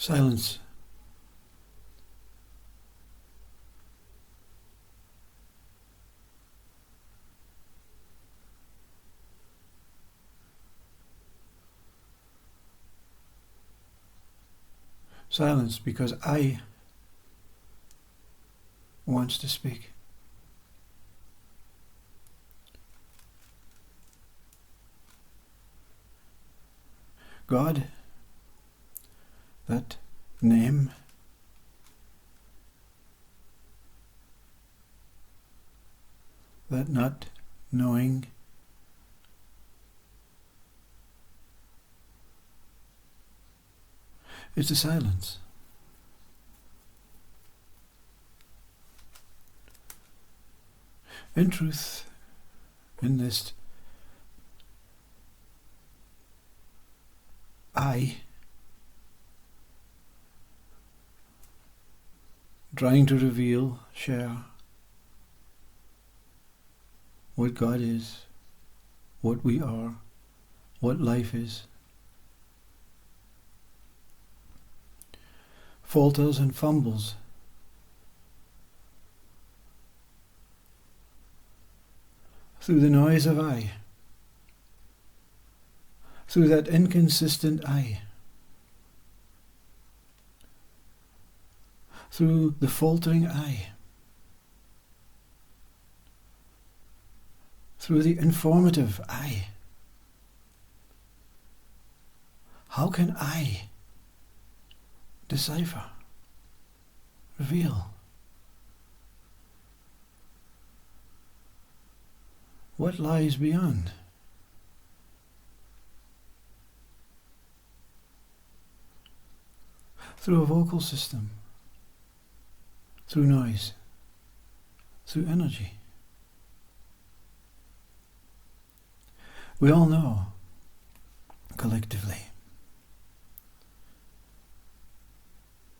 Silence. Silence because I wants to speak. God, that name, that not knowing, is the silence. In truth, in this I, trying to reveal, share what God is, what we are, what life is, falters and fumbles, through the noise of I, through that inconsistent I, through the faltering I, through the informative I. How can I decipher, reveal what lies beyond? Through a vocal system, through noise, through energy. We all know, collectively,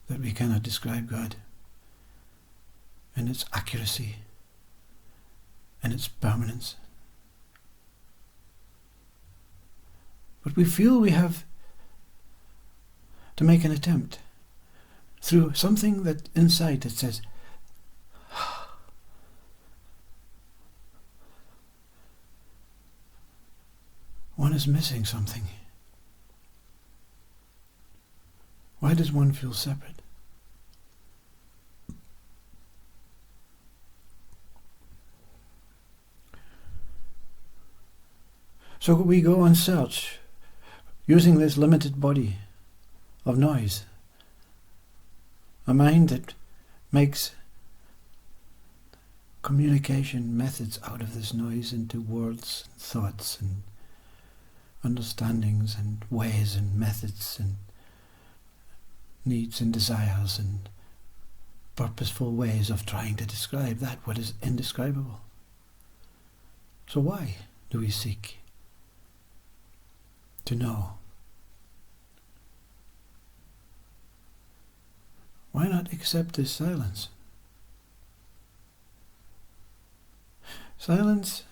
that we cannot describe God and its accuracy and its permanence. But we feel we have to make an attempt through something that inside that says, one is missing something. Why does one feel separate? So we go and search, using this limited body of noise, a mind that makes communication methods out of this noise into words, and thoughts, and understandings, and ways, and methods, and needs and desires, and purposeful ways of trying to describe that what is indescribable. So why do we seek to know? Why not accept this silence? Silence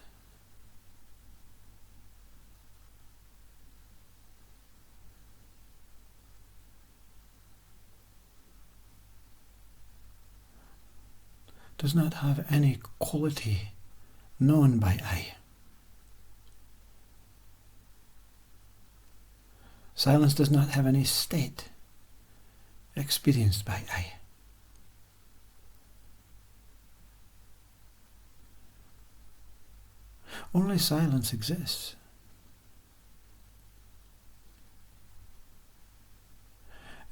does not have any quality known by I. Silence does not have any state experienced by I. Only silence exists.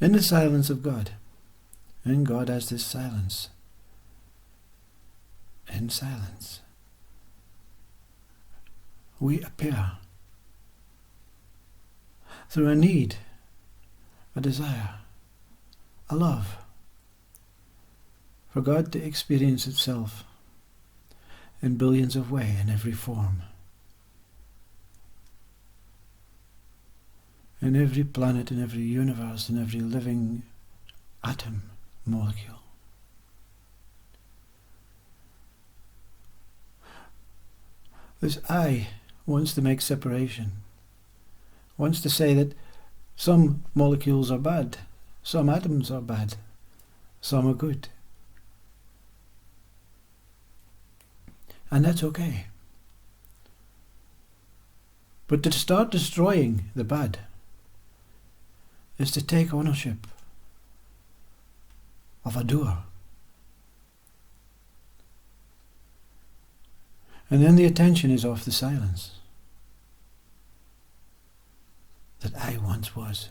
In the silence of God, and God as this silence, in silence, we appear through a need, a desire, a love for God to experience itself in billions of ways, in every form, in every planet, in every universe, in every living atom, molecule. This I wants to make separation, wants to say that some molecules are bad, Some atoms are bad, some are good. And that's okay. But to start destroying the bad is to take ownership of a doer. And then the attention is off the silence that I once was.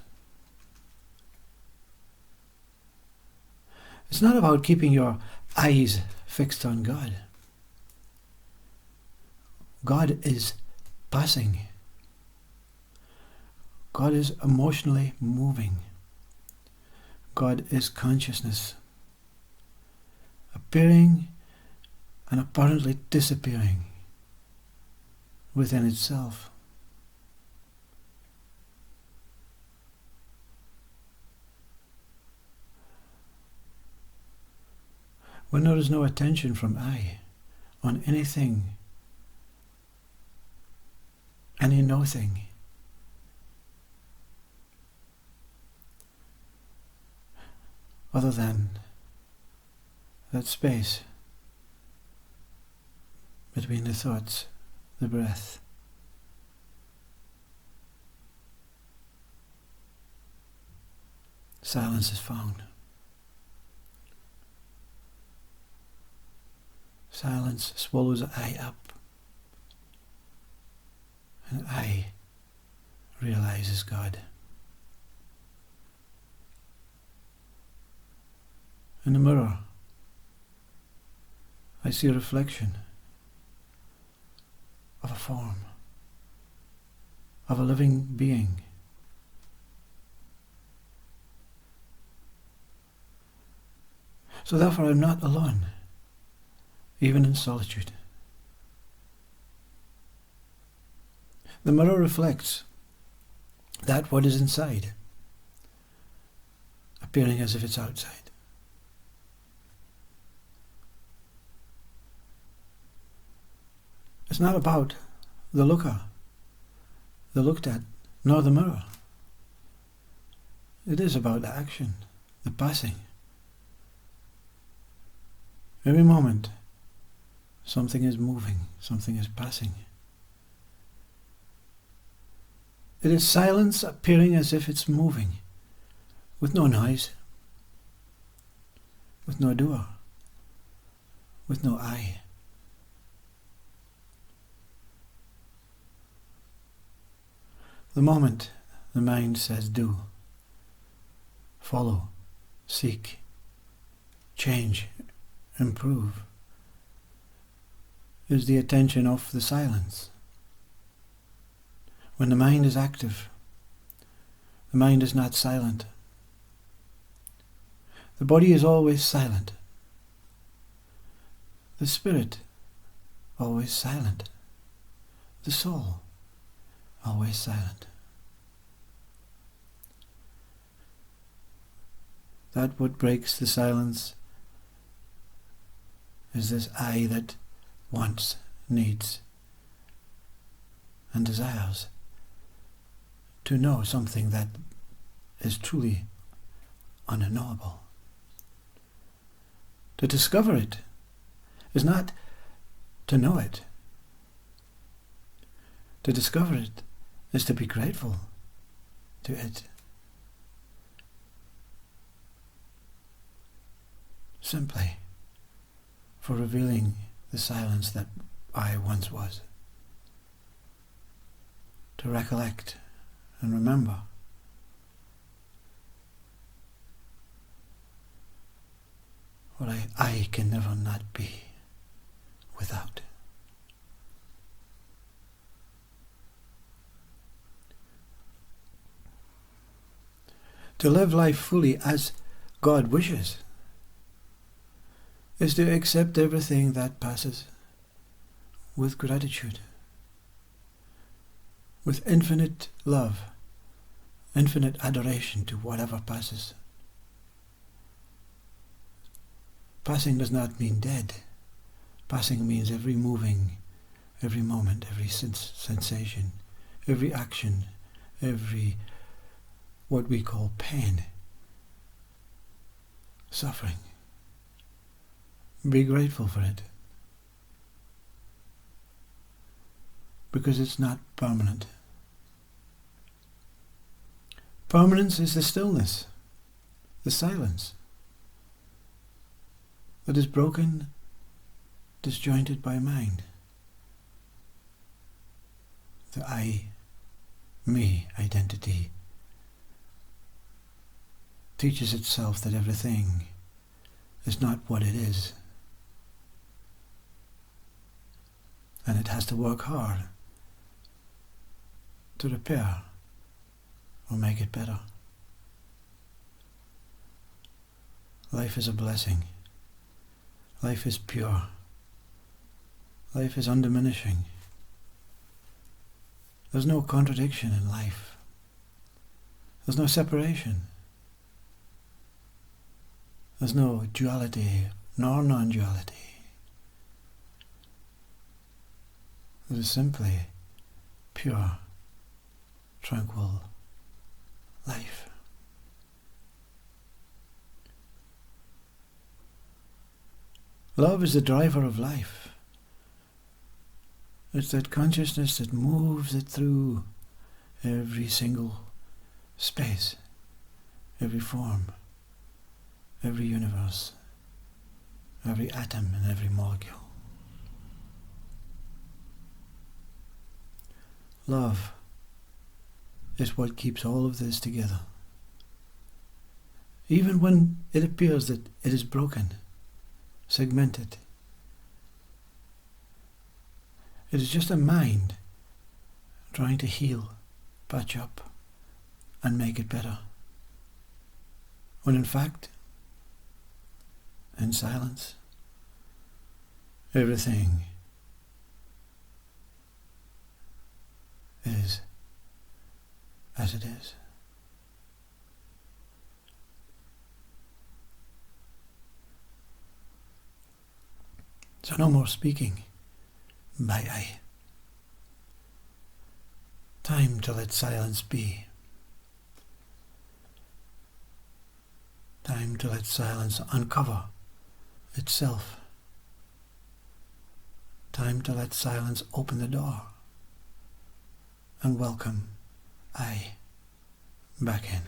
It's not about keeping your eyes fixed on God. God is passing. God is emotionally moving. God is consciousness, appearing and apparently disappearing within itself. When there is no attention from I on anything, any nothing, other than that space between the thoughts, the breath, silence is found. Silence swallows I up, and I realizes God. In the mirror, I see a reflection of a form, of a living being. So therefore I'm not alone, even in solitude. The mirror reflects that what is inside, appearing as if it's outside. It's not about the looker, the looked at, nor the mirror. It is about the action, the passing. Every moment, something is moving, something is passing. It is silence appearing as if it's moving, with no noise, with no doer, with no I. The moment the mind says do, follow, seek, change, improve, is the attention of the silence. When the mind is active, the mind is not silent. The body is always silent. The spirit, always silent. The soul, always silent. That what breaks the silence is this I that wants, needs, and desires to know something that is truly unknowable. To discover it is not to know it. To discover it is to be grateful to it. Simply for revealing the silence that I once was. To recollect and remember what I can never not be without. To live life fully as God wishes is to accept everything that passes with gratitude, with infinite love, infinite adoration to whatever passes. Passing does not mean dead. Passing means every moving, every moment, every sensation, every action, every what we call pain suffering. Be grateful for it, because it's not permanent. Permanence is the stillness, the silence that is broken, disjointed by mind. The I, me identity teaches itself that everything is not what it is, and it has to work hard to repair or make it better. Life is a blessing. Life is pure. Life is undiminishing. There's no contradiction in life. There's no separation. There's no duality nor non-duality. It is simply pure, tranquil life. Love is the driver of life. It's that consciousness that moves it through every single space, every form, every universe, every atom and every molecule. Love is what keeps all of this together. Even when it appears that it is broken, segmented, it is just a mind trying to heal, patch up, and make it better. When in fact, in silence, everything is as it is. So no more speaking by I. Time to let silence be. Time to let silence uncover itself. Time to let silence open the door and welcome I back in.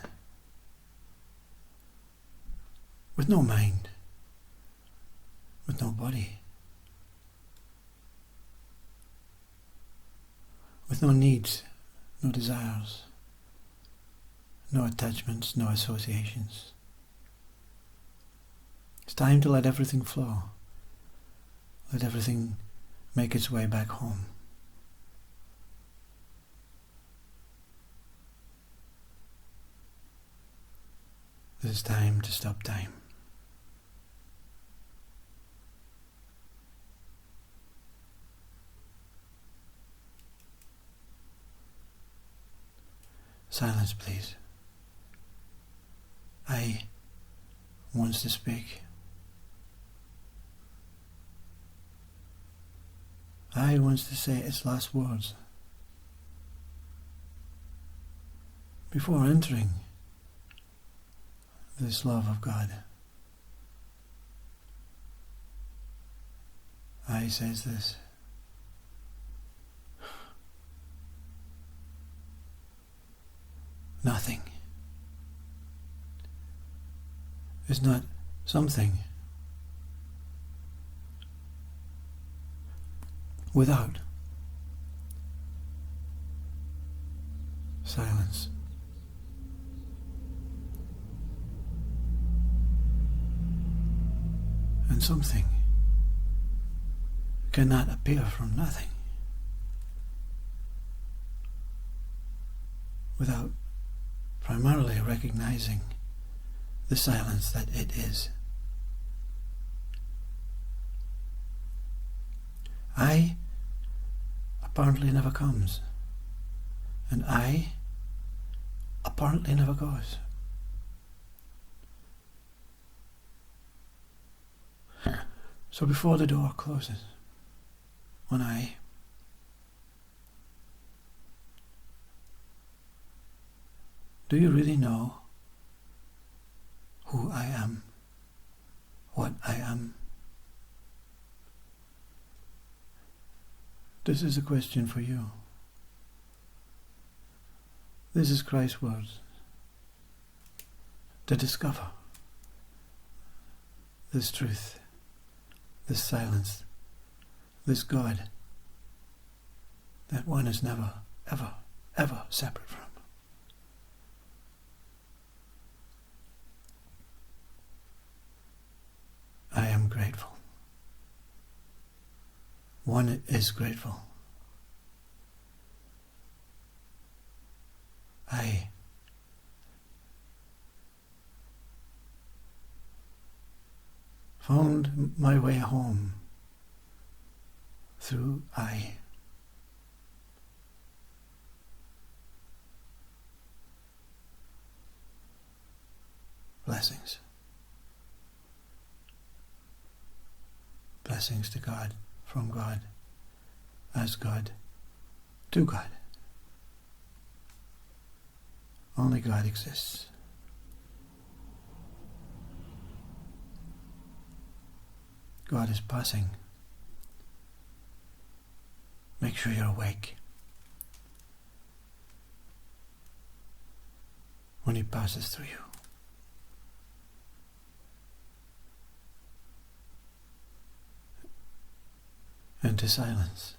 With no mind, with no body, with no needs, no desires, no attachments, no associations. It's time to let everything flow. Let everything make its way back home. It is time to stop time. Silence, please. I wants to speak. I wants to say its last words before entering this love of God. I says this. Nothing is not something without silence. And something cannot appear from nothing without primarily recognizing the silence that it is. I apparently never comes, and I apparently never goes. So before the door closes on I, do you really know who I am? what I am. This is a question for you. This is Christ's words. To discover this truth, this silence, this God that one is never, ever, ever separate from. I am grateful. One is grateful. I found my way home through I. Blessings. Blessings to God, from God, as God, to God. Only God exists. God is passing. Make sure you're awake when He passes through you. Into silence.